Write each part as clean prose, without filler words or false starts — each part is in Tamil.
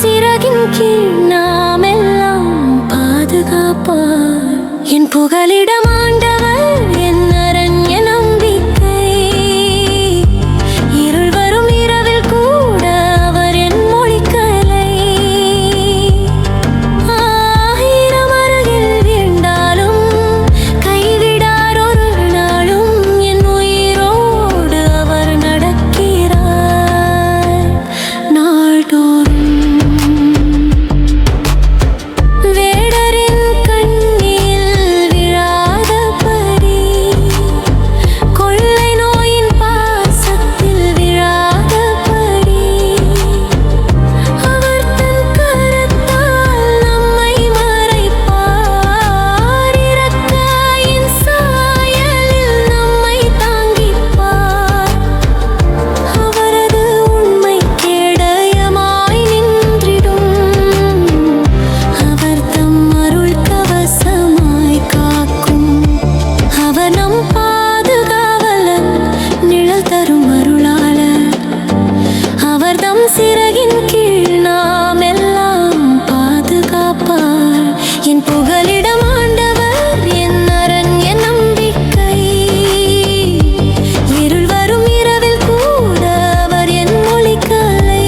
சிறகின் கீழ் நாம் எல்லாம் பாதுகாப்பார். என் புகலிடம் ஆண்டவர், என் அரண், என் நம்பிக்கை. இருள் வரும் இரவில் கூட அவர் என் மொழிக்கலை. ஆயிரம் அருகில் வீழ்ந்தாலும் கைவிடார் ஒரு நாளும். என் உயிரோடு அவர் நடக்கிறார் நாள்தோறும். வேடரின் கண்ணில் விழாதபடி, கொள்ளை நோயின் பாசத்தில் விழாதபடி, அவர் தன் கரத்தால் நம்மை மறைப்பார். இரக்கையின் சாயலில் நம்மை தாங்கிப்பார். அவரது உண்மை கேடயமாய் நின்றிடும். அவர் தம் அருள் கவசமாய் காக்கும். அவர் நம் பாதுகாவலர், நிழல் தரும் அருளாளர். அவர் தம் சிறகின் கீழ் நாம் எல்லாம் பாதுகாப்பார். என் புகலிடம் ஆண்டவர், என் அரண், என் நம்பிக்கை. இருள் வரும் இரவில் கூட அவர் என் மொழிக்கலை.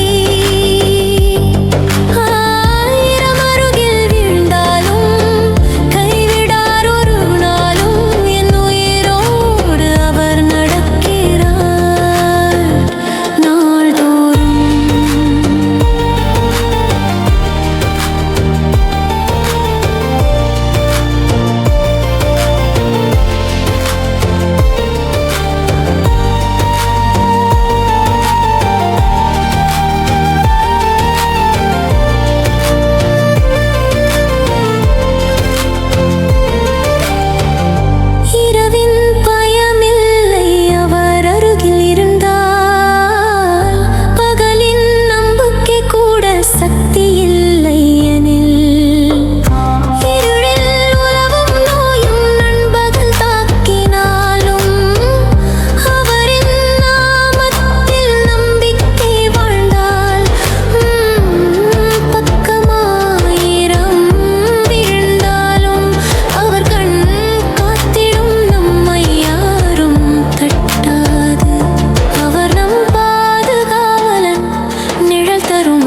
ஆயிரம் அருகில் வீழ்ந்தாலும் கைவிடார் ஒரு நாளும். என் உயிரோடு அவர் நடக்கிறார் நாள்தோறும். இரவின் பயமில்லை அவர் அருகில் இருந்தால். பகலின் நம்பிக்கை கூட சக்தி இல்லை எனில். இருளில் உலவும் நோயும் நண்பகல் தாக்கினாலும், அவரின் நாமத்தில் நம்பிக்கை வாழ்ந்தால். பக்கமாயிரம் வீழ்ந்தாலும் அவர் கண் காத்திடும். நம்மை யாரும் தட்டாது. அவர் நம் பாதுகாவலன், நிழல் தரும்